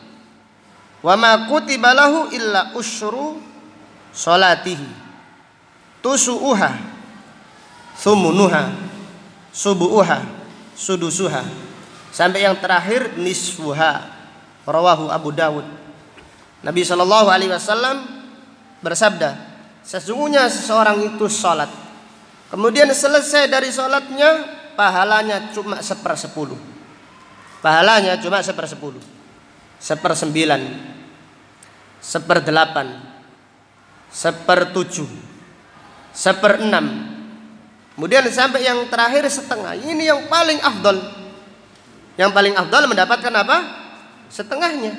wa ma kutiba lahu illa usyru salatihi tusu'uha thumunuha subu'uha sudusuha, sampai yang terakhir nisfuha. Rawahu Abu Dawud. Nabi sallallahu alaihi wasallam bersabda, sesungguhnya seseorang itu salat, kemudian selesai dari salatnya pahalanya cuma 1/10. Pahalanya cuma 1/10, 1/9, 1/8, 1/7, 1/6. Kemudian sampai yang terakhir setengah. Ini yang paling afdol. Yang paling afdol mendapatkan apa? Setengahnya.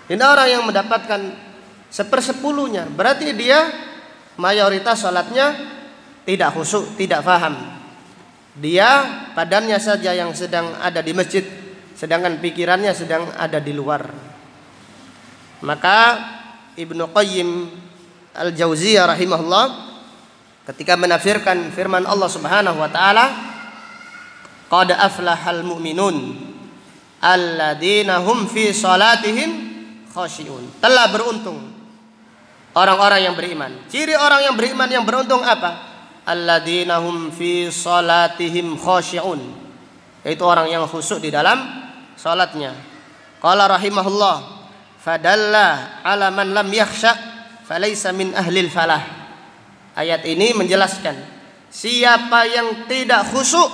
Ini orang yang mendapatkan 1/10-nya. Berarti dia mayoritas salatnya tidak khusyuk, tidak faham. Dia badannya saja yang sedang ada di masjid, sedangkan pikirannya sedang ada di luar. Maka Ibnu Qayyim Al-Jauziyah rahimahullah ketika menafsirkan firman Allah Subhanahu wa taala, qad aflahal mu'minun alladzina hum fi salatihim khashi'un. Telah beruntung orang-orang yang beriman. Ciri orang yang beriman yang beruntung apa? Alladzina hum fi salatihim khashi'un, yaitu orang yang khusyuk di dalam salatnya. Qala rahimahullah, fadalla ala man lam yakhsha falaysa min ahlil falah. Ayat ini menjelaskan siapa yang tidak khusyuk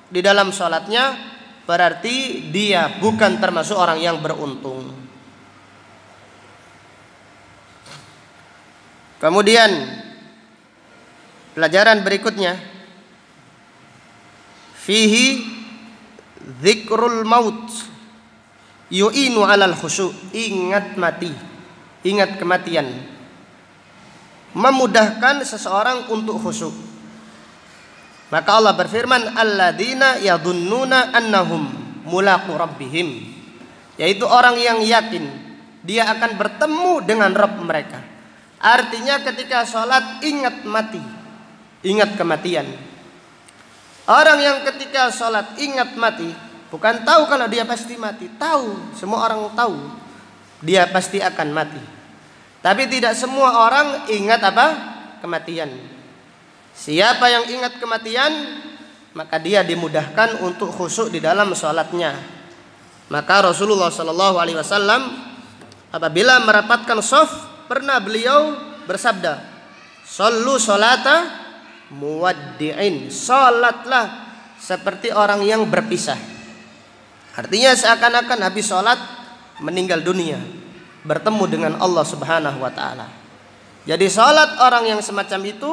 di dalam salatnya berarti dia bukan termasuk orang yang beruntung. Kemudian pelajaran berikutnya, fihi dzikrul maut yu'inu 'alal khusyuk. Ingat mati, ingat kematian memudahkan seseorang untuk khusyuk. Maka Allah berfirman, alladzina yadhunnuna annahum mulaqu rabbihim, yaitu orang yang yakin dia akan bertemu dengan Rabb mereka. Artinya ketika sholat ingat mati, ingat kematian. Orang yang ketika sholat ingat mati, bukan tahu kalau dia pasti mati, tahu, semua orang tahu dia pasti akan mati. Tapi tidak semua orang ingat apa? Kematian. Siapa yang ingat kematian, maka dia dimudahkan untuk khusyuk di dalam sholatnya. Maka Rasulullah SAW apabila merapatkan shaf, pernah beliau bersabda, "Shallu sholata muwaddi'in." Salatlah seperti orang yang berpisah. Artinya seakan-akan habis salat meninggal dunia, bertemu dengan Allah Subhanahu wa taala. Jadi salat orang yang semacam itu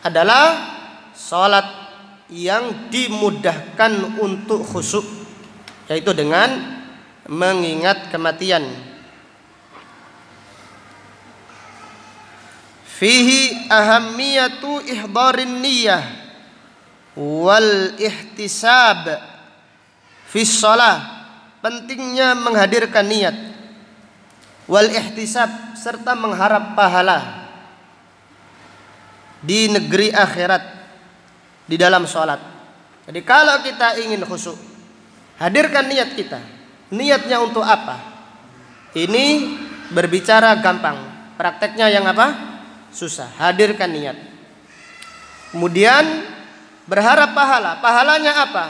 adalah salat yang dimudahkan untuk khusyuk, yaitu dengan mengingat kematian. Fihi ahammiyatu ihdarin niyyah wal ihtisab fi shalah. Pentingnya menghadirkan niat, wal ihtisab, serta mengharap pahala di negeri akhirat di dalam sholat. Jadi kalau kita ingin khusyuk, hadirkan niat kita. Niatnya untuk apa? Ini berbicara gampang, prakteknya yang apa? Susah. Hadirkan niat. Kemudian berharap pahala. Pahalanya apa?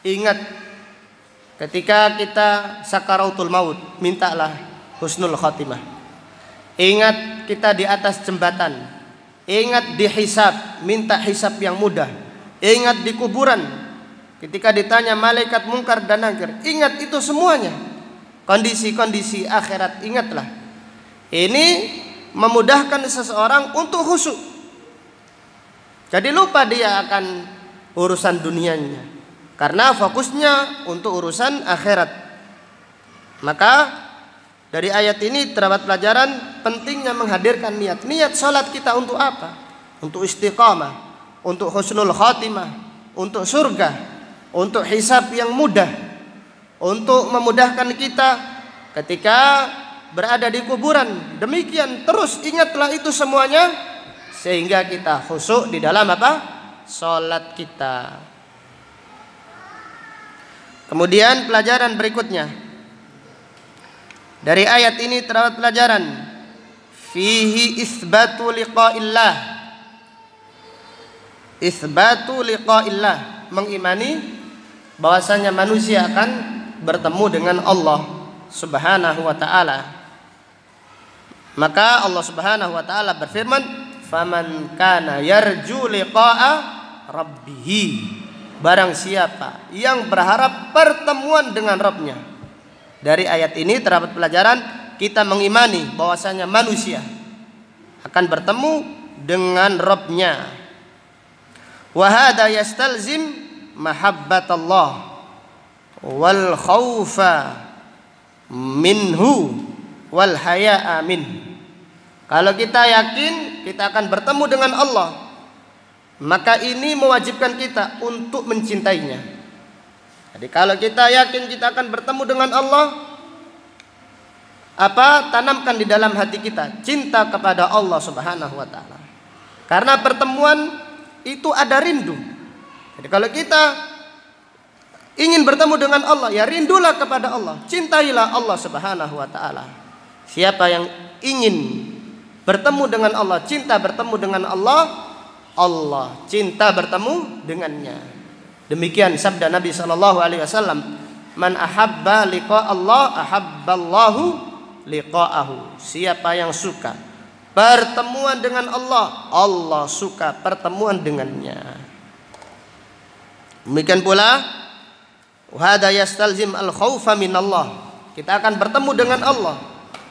Ingat ketika kita sakaratul maut, mintalah husnul khatimah. Ingat kita di atas jembatan, ingat dihisab, minta hisab yang mudah. Ingat di kuburan, ketika ditanya malaikat mungkar dan nakir, ingat itu semuanya. Kondisi-kondisi akhirat ingatlah. Ini memudahkan seseorang untuk khusyuk. Jadi lupa dia akan urusan dunianya, karena fokusnya untuk urusan akhirat. Maka dari ayat ini terdapat pelajaran pentingnya menghadirkan niat. Niat sholat kita untuk apa? Untuk istiqamah, untuk husnul khatimah, untuk surga, untuk hisab yang mudah, untuk memudahkan kita ketika berada di kuburan. Demikian terus ingatlah itu semuanya, sehingga kita khusyuk di dalam apa? Sholat kita. Kemudian pelajaran berikutnya, dari ayat ini terdapat pelajaran fihi isbatu liqa'illah. Isbatu liqa'illah, mengimani bahwasanya manusia akan bertemu dengan Allah Subhanahu wa taala. Maka Allah Subhanahu wa taala berfirman, "Faman kana yarju liqa'a rabbih." Barang siapa yang berharap pertemuan dengan Rabbnya. Dari ayat ini terdapat pelajaran kita mengimani bahwasanya manusia akan bertemu dengan Rabbnya. Wa hadza yastalzim mahabbatallah wal khaufa minhu wal haya'a min. Kalau kita yakin kita akan bertemu dengan Allah, maka ini mewajibkan kita untuk mencintainya. Jadi kalau kita yakin kita akan bertemu dengan Allah, tanamkan di dalam hati kita cinta kepada Allah Subhanahu wa taala. Karena pertemuan itu ada rindu. Jadi kalau kita ingin bertemu dengan Allah, ya rindulah kepada Allah, cintailah Allah Subhanahu wa taala. Siapa yang ingin bertemu dengan Allah, cinta bertemu dengan Allah, Allah cinta bertemu dengannya. Demikian sabda Nabi SAW, "Man ahabba liqa Allah, ahabballahu liqa'ahu." Siapa yang suka pertemuan dengan Allah, Allah suka pertemuan dengannya. Demikian pula wahada yastalzim al-khaufa minallah. Kita akan bertemu dengan Allah,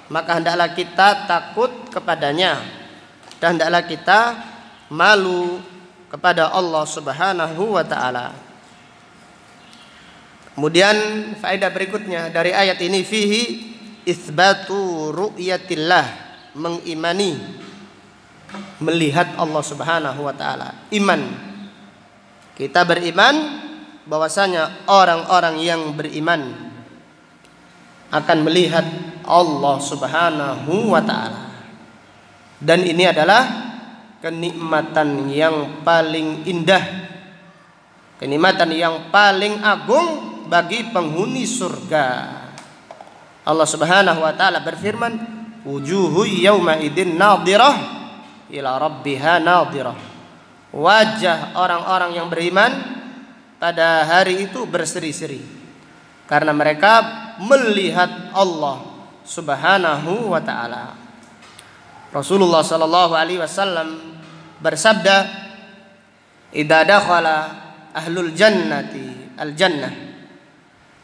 maka hendaklah kita takut kepadanya dan hendaklah kita malu kepada Allah Subhanahu wa taala. Kemudian faedah berikutnya dari ayat ini, fihi itsbatu ru'yatillah, mengimani melihat Allah Subhanahu wa taala. Iman, kita beriman bahwasanya orang-orang yang beriman akan melihat Allah Subhanahu wa taala. Dan ini adalah kenikmatan yang paling indah, kenikmatan yang paling agung bagi penghuni surga. Allah Subhanahu wa taala berfirman, wujuhu yauma idzin nadhirah ila rabbiha nadhirah. Wajah orang-orang yang beriman pada hari itu berseri-seri karena mereka melihat Allah Subhanahu wa taala. Rasulullah sallallahu alaihi wasallam bersabda, idza dakhala ahlul jannati al jannah,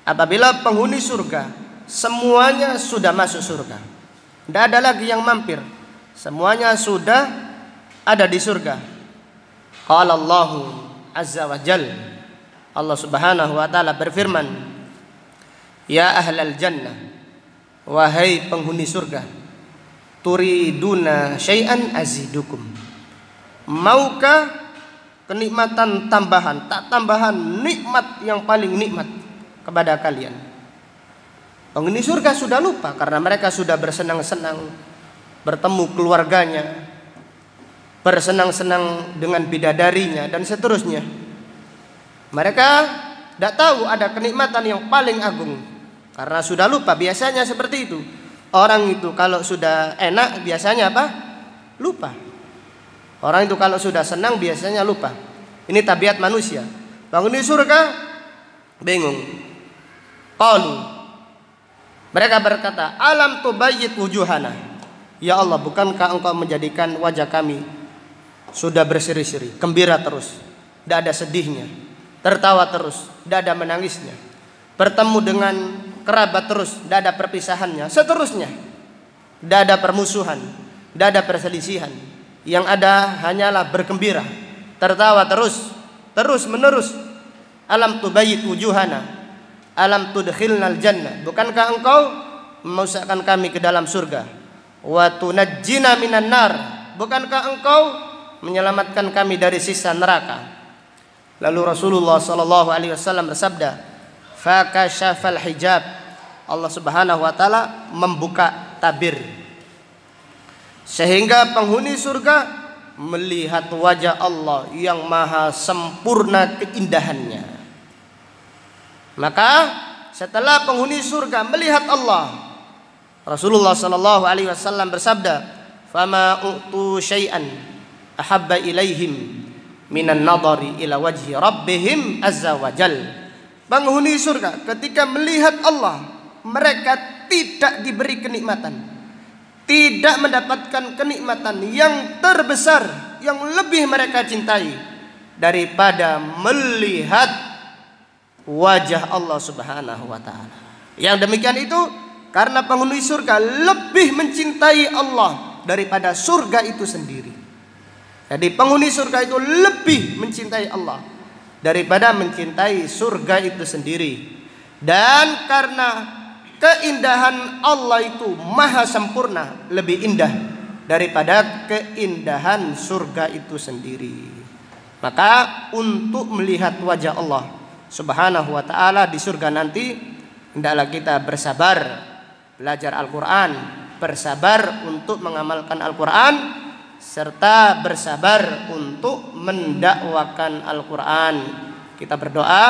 apabila penghuni surga semuanya sudah masuk surga, tidak ada lagi yang mampir, semuanya sudah ada di surga. Qala Allahu azza wa jalla, Allah Subhanahu wa taala berfirman, ya ahlal jannah, wahai penghuni surga, turiduna syai'an azidukum, maukah kenikmatan tambahan, tak tambahan, nikmat yang paling nikmat kepada kalian? Penghuni surga sudah lupa karena mereka sudah bersenang-senang bertemu keluarganya, bersenang-senang dengan bidadarinya dan seterusnya. Mereka tidak tahu ada kenikmatan yang paling agung karena sudah lupa. Biasanya seperti itu. Orang itu kalau sudah enak biasanya apa? Lupa. Orang itu kalau sudah senang biasanya lupa. Ini tabiat manusia. Penghuni surga bingung. Qalu, mereka berkata, alam tubayyit wujuhana, ya Allah, bukankah engkau menjadikan wajah kami sudah berseri-seri, gembira terus, tidak ada sedihnya, tertawa terus, tidak ada menangisnya, bertemu dengan kerabat terus, tidak ada perpisahannya, seterusnya, tidak ada permusuhan, tidak ada perselisihan, yang ada hanyalah bergembira, tertawa terus, terus menerus. Alam tubayyit wujuhana, alam tudkhilnal jannah, bukankah engkau memasukkan kami ke dalam surga? Wa tunajjina minan nar, bukankah engkau menyelamatkan kami dari siksa neraka? Lalu Rasulullah sallallahu alaihi wasallam bersabda, fakashafal hijab, Allah Subhanahu wa taala membuka tabir sehingga penghuni surga melihat wajah Allah yang maha sempurna keindahannya. Maka setelah penghuni surga melihat Allah, Rasulullah sallallahu alaihi wasallam bersabda, fama u'tu syai'an ahabba ilaihim minan nadhari ila wajhi rabbihim azza wa jal. Penghuni surga ketika melihat Allah, mereka tidak diberi kenikmatan, tidak mendapatkan kenikmatan yang terbesar, yang lebih mereka cintai daripada melihat wajah Allah Subhanahu wa taala. Yang demikian itu karena penghuni surga lebih mencintai Allah daripada surga itu sendiri. Jadi penghuni surga itu lebih mencintai Allah daripada mencintai surga itu sendiri. Dan karena keindahan Allah itu maha sempurna, lebih indah daripada keindahan surga itu sendiri. Maka untuk melihat wajah Allah Subhanahu wa ta'ala di surga nanti, hendaklah kita bersabar belajar Al-Quran, bersabar untuk mengamalkan Al-Quran, serta bersabar untuk mendakwakan Al-Quran. Kita berdoa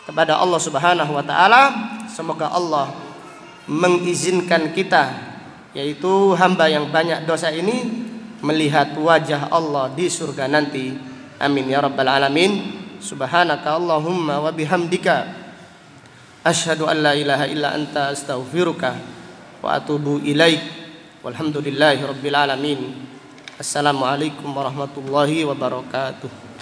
kepada Allah Subhanahu wa ta'ala, semoga Allah mengizinkan kita, yaitu hamba yang banyak dosa ini, melihat wajah Allah di surga nanti. Amin ya rabbal alamin. Subhanaka Allahumma wa bihamdika, asyhadu an la ilaha illa anta astaghfiruka wa atubu ilaik. Walhamdulillahirabbil alamin. Assalamualaikum warahmatullahi wabarakatuh.